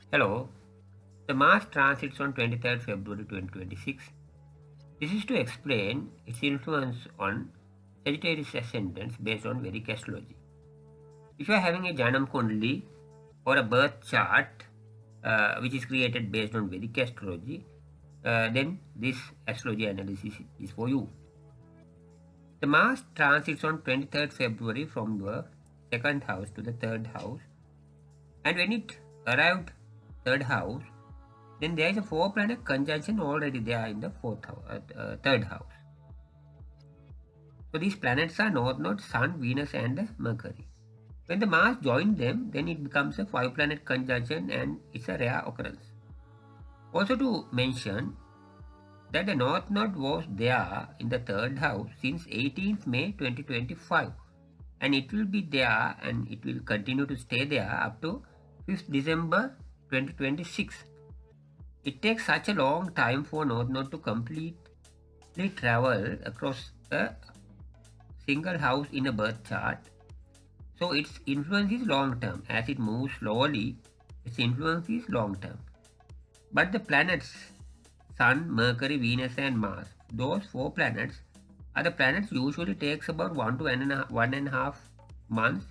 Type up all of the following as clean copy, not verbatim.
Hello. The Mars transits on 23rd February 2026. This is to explain its influence on Sagittarius ascendants based on Vedic astrology. If you are having a Janam Kundali or a birth chart which is created based on Vedic astrology, then this astrology analysis is for you. The Mars transits on 23rd February from your second house to the third house, and when it arrived third house, then there is a 4-planet conjunction already there in the third house. So these planets are North Node, Sun, Venus, and Mercury. When the Mars joins them, then it becomes a 5-planet conjunction, and it's a rare occurrence. Also to mention that the North Node was there in the third house since 18th May 2025, and it will be there and it will continue to stay there up to 5th December 2026. It takes such a long time for North Node to completely travel across a single house in a birth chart. So its influence is long term. As it moves slowly, its influence is long term. But the planets, Sun, Mercury, Venus, and Mars, those 4 planets are the planets usually takes about 1.5 months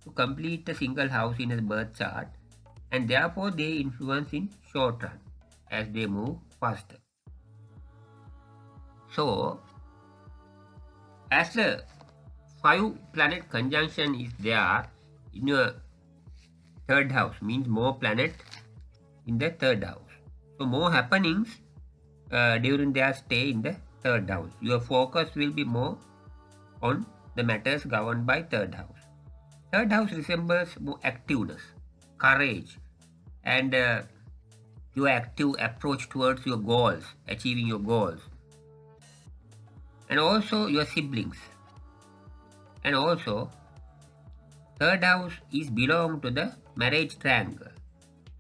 to complete a single house in a birth chart, and therefore they influence in short run as they move faster. So, as the 5-planet conjunction is there in your third house, means more planet in the third house. So, more happenings during their stay in the third house. Your focus will be more on the matters governed by third house. Third house resembles more activeness, courage, and your active approach towards your goals, achieving your goals, and also your siblings. And also, third house is belong to the marriage triangle.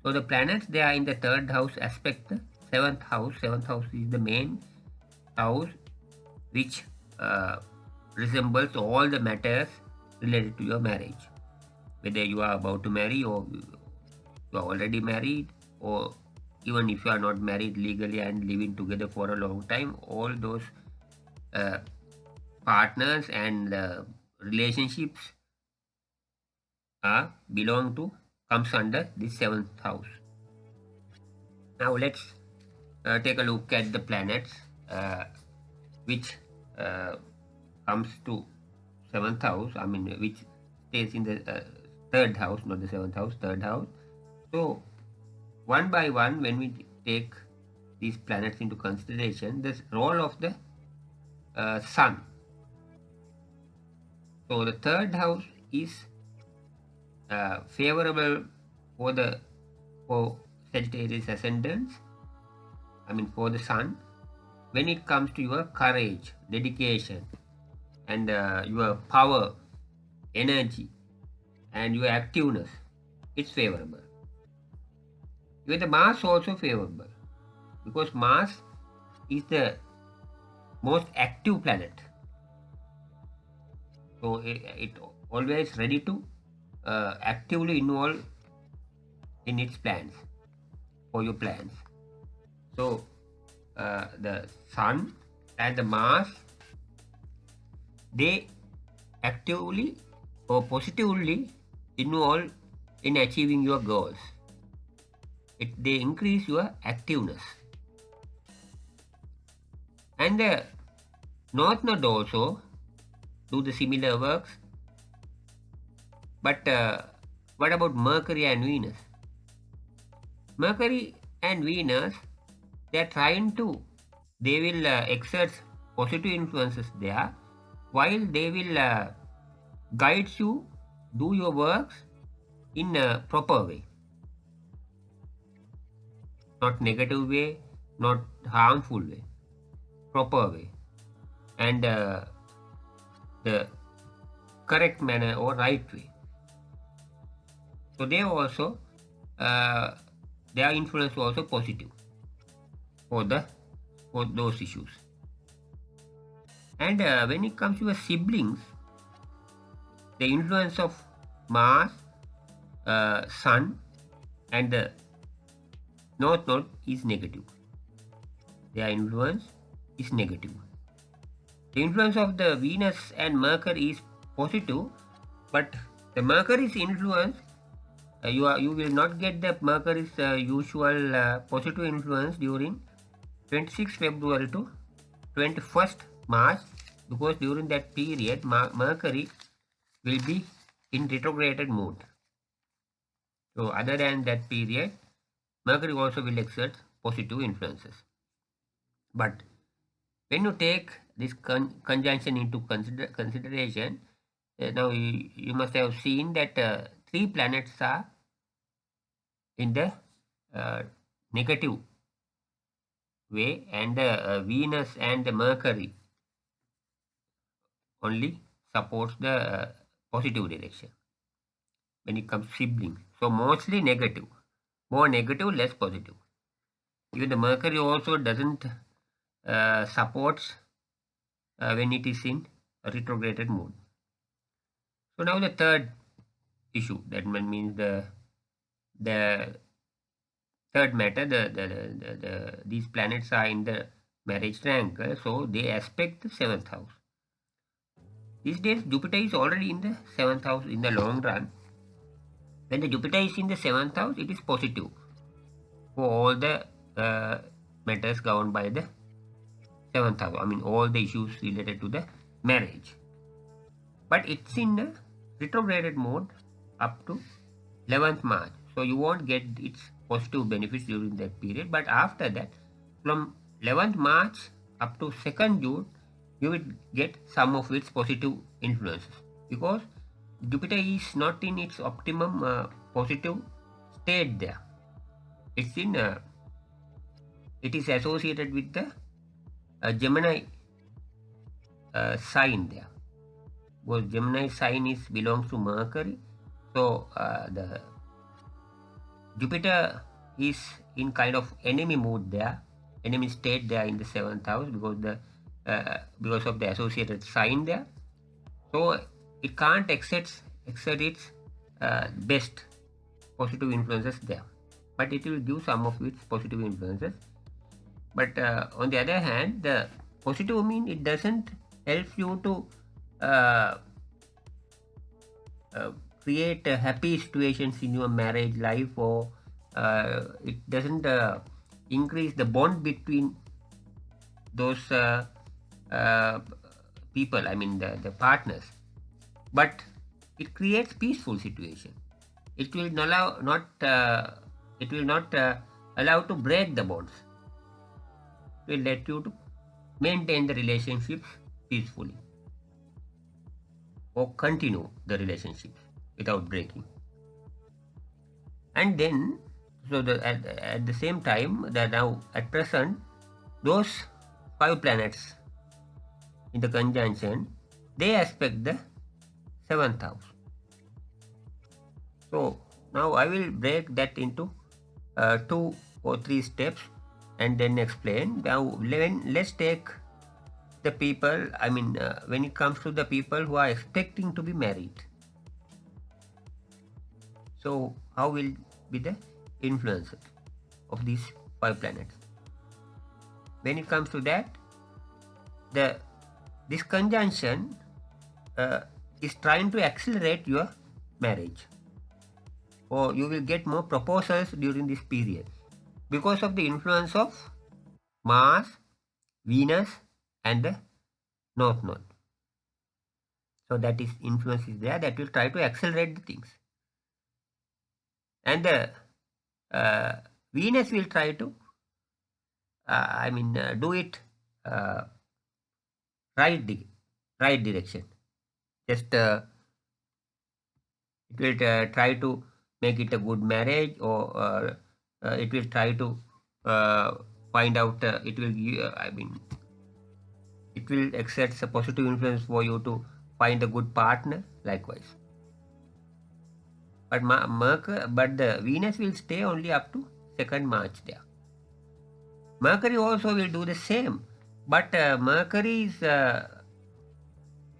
So the planets they are in the third house aspect the seventh house. Seventh house is the main house which resembles all the matters related to your marriage. Whether you are about to marry or you are already married, or even if you are not married legally and living together for a long time, all those partners and relationships comes under this 7th house. Now let's take a look at the planets which comes to 7th house. I mean, which stays in the third house, not the 7th house, third house. So one by one, when we take these planets into consideration, the role of the Sun. So the third house is favorable for Sagittarius ascendants. I mean, for the Sun, when it comes to your courage, dedication, and your power, energy, and your activeness, it's favorable. Even the Mars also favorable, because Mars is the most active planet. So it always ready to actively involve in its plans, for your plans. So the Sun and the Mars, they actively or positively involve in achieving your goals. They increase your activeness. And the North Node also do the similar works. But what about Mercury and Venus? Mercury and Venus, they will exert positive influences there, while they will guide you, do your works in a proper way. Not negative way, not harmful way, proper way, and the correct manner or right way. So they also their influence also positive for those issues. And when it comes to your siblings, the influence of Mars, Sun, and the North Node is negative. Their influence is negative. The influence of the Venus and Mercury is positive, but the Mercury's influence, you will not get the Mercury's usual positive influence during 26 February to 21st March, because during that period Mercury will be in retrograded mode. So other than that period, Mercury also will exert positive influences. But when you take this conjunction into consideration, now you must have seen that 3 planets are in the negative way, and Venus and the Mercury only supports the positive direction when it comes to siblings. So mostly negative, more negative, less positive. Even the Mercury also doesn't supports when it is in a retrograded mode. So now the third issue, that means the third matter, these planets are in the marriage triangle, so they aspect the 7th house. These days Jupiter is already in the 7th house in the long run. When the Jupiter is in the 7th house, it is positive for all the matters governed by the 7th house. I mean all the issues related to the marriage. But it's in a retrograded mode up to 11th March. So you won't get its positive benefits during that period. But after that, from 11th March up to 2nd June, you will get some of its positive influences, because Jupiter is not in its optimum positive state there. It's in it is associated with the Gemini sign there. Because Gemini sign belongs to Mercury, so the Jupiter is in kind of enemy mood there, enemy state there in the 7th house, because of the associated sign there. So it can't exert its best positive influences there, but it will give some of its positive influences. But on the other hand, the positive mean it doesn't help you to create happy situations in your marriage life, or it doesn't increase the bond between those people, I mean the partners, but it creates peaceful situation. It will not allow to break the bonds. It will let you to maintain the relationships peacefully, or continue the relationships without breaking. And then, so at the same time, that now at present, those 5 planets in the conjunction, they aspect the 7th house. So now I will break that into 2 or 3 steps and then explain. Now let's take the people, I mean when it comes to the people who are expecting to be married. So how will be the influence of these 5 planets? When it comes to that, this conjunction is trying to accelerate your marriage, or you will get more proposals during this period because of the influence of Mars, Venus and the North Node. So that is influence is there that will try to accelerate the things, and the Venus will try to do it right direction. Just it will try to make it a good marriage, or it will try to find out it will it will exert a positive influence for you to find a good partner likewise. But the Venus will stay only up to 2nd March there. Mercury also will do the same, but Mercury's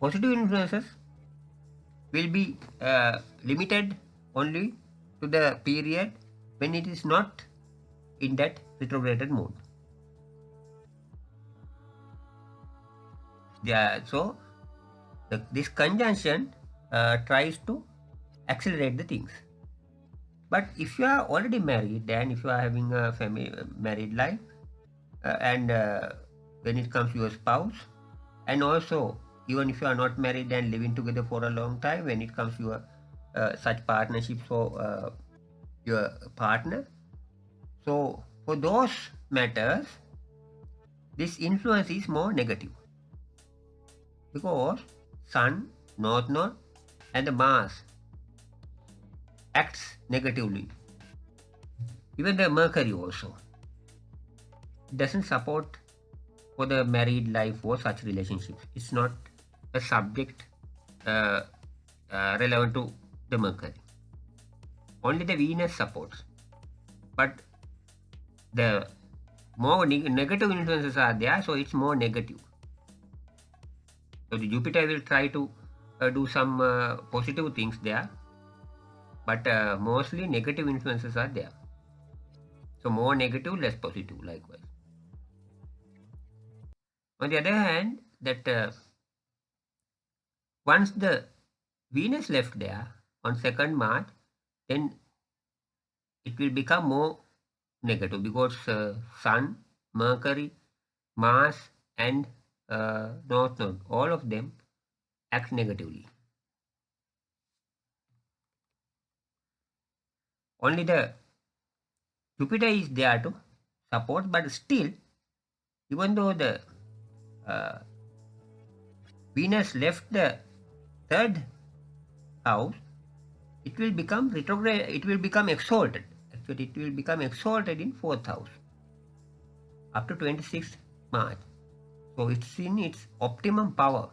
positive influences will be limited only to the period when it is not in that retrograded mode. So this conjunction tries to accelerate the things. But if you are already married, and if you are having a married life, and when it comes to your spouse, and also even if you are not married and living together for a long time, when it comes to your such partnerships for your partner, so for those matters, this influence is more negative, because Sun, North Node, and the Mars acts negatively. Even the Mercury also doesn't support for the married life or such relationships. It's not a subject relevant to the Mercury. Only the Venus supports. But the more negative influences are there, so it's more negative. So the Jupiter will try to do some positive things there, but mostly negative influences are there. So more negative, less positive, likewise. On the other hand, that once the Venus left there on 2nd March, then it will become more negative, because Sun, Mercury, Mars, and North Node, all of them act negatively. Only the Jupiter is there to support, but still, even though the Venus left the 3rd house, it will become retrograde, it will become exalted. Actually, it will become exalted in 4th house up to 26th March. So it's in its optimum power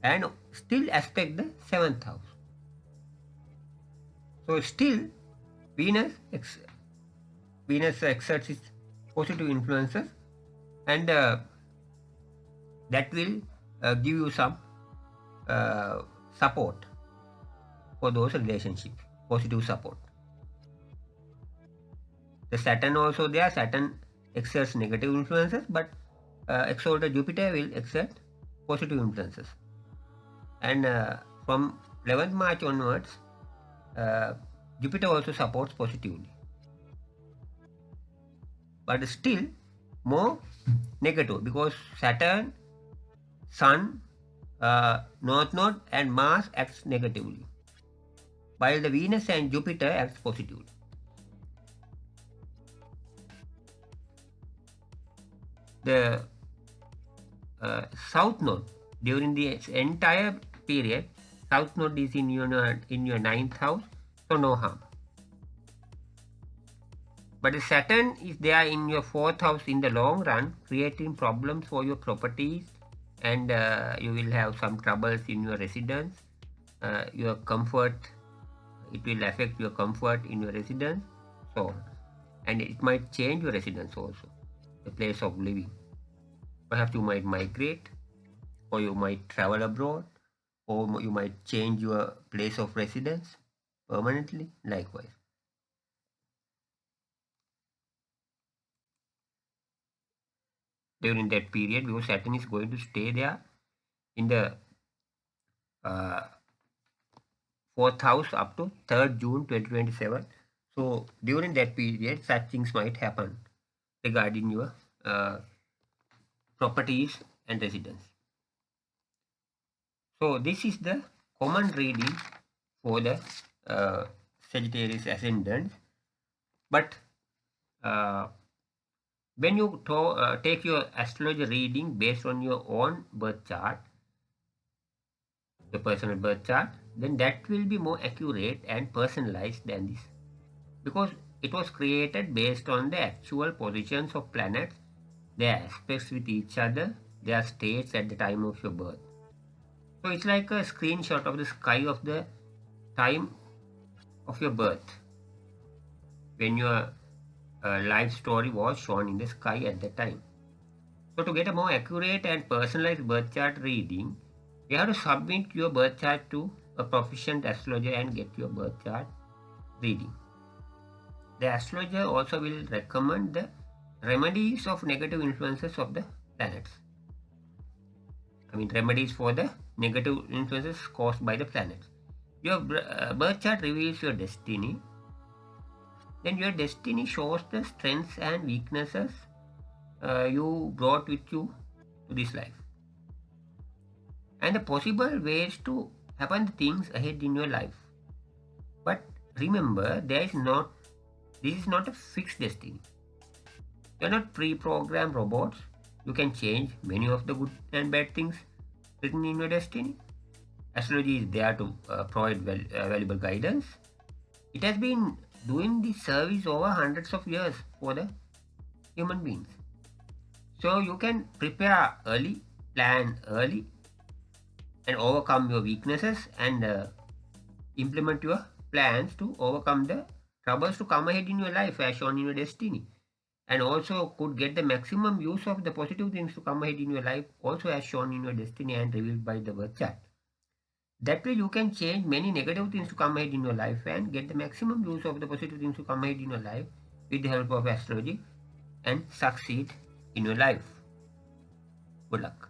and still aspect the 7th house. So still Venus exerts its positive influences, and that will give you some support for those relationships, positive support. The Saturn also there. Saturn exerts negative influences, but exalted Jupiter will exert positive influences. And from 11th March onwards, Jupiter also supports positively, but still more negative, because Saturn, Sun, North Node, and Mars acts negatively, while the Venus and Jupiter acts positively. The South Node, during the entire period, South Node is in your 9th house, so no harm. But the Saturn is there in your 4th house in the long run, creating problems for your properties, and you will have some troubles in your residence, your comfort. It will affect your comfort in your residence, so, and it might change your residence also, the place of living. Perhaps you might migrate, or you might travel abroad, or you might change your place of residence permanently, likewise. During that period, because Saturn is going to stay there in the 4th house up to 3rd June 2027. So during that period, such things might happen regarding your properties and residence. So this is the common reading for the Sagittarius ascendant. But when you take your astrology reading based on your own birth chart, the personal birth chart, then that will be more accurate and personalized than this, because it was created based on the actual positions of planets, their aspects with each other, their states at the time of your birth. So it's like a screenshot of the sky of the time of your birth, when your life story was shown in the sky at that time. So to get a more accurate and personalized birth chart reading, you have to submit your birth chart to a proficient astrologer and get your birth chart reading. The astrologer also will recommend the remedies of negative influences of the planets. I mean, remedies for the negative influences caused by the planets. Your birth chart reveals your destiny. Then your destiny shows the strengths and weaknesses you brought with you to this life, and the possible ways to happen things ahead in your life. But remember, this is not a fixed destiny. You are not pre-programmed robots. You can change many of the good and bad things written in your destiny. Astrology is there to provide valuable guidance. It has been doing this service over hundreds of years for the human beings. So you can prepare early, plan early, and overcome your weaknesses, and implement your plans to overcome the troubles to come ahead in your life as shown in your destiny, and also could get the maximum use of the positive things to come ahead in your life also as shown in your destiny and revealed by the birth chart. That way you can change many negative things to come ahead in your life and get the maximum use of the positive things to come ahead in your life with the help of astrology and succeed in your life. Good luck.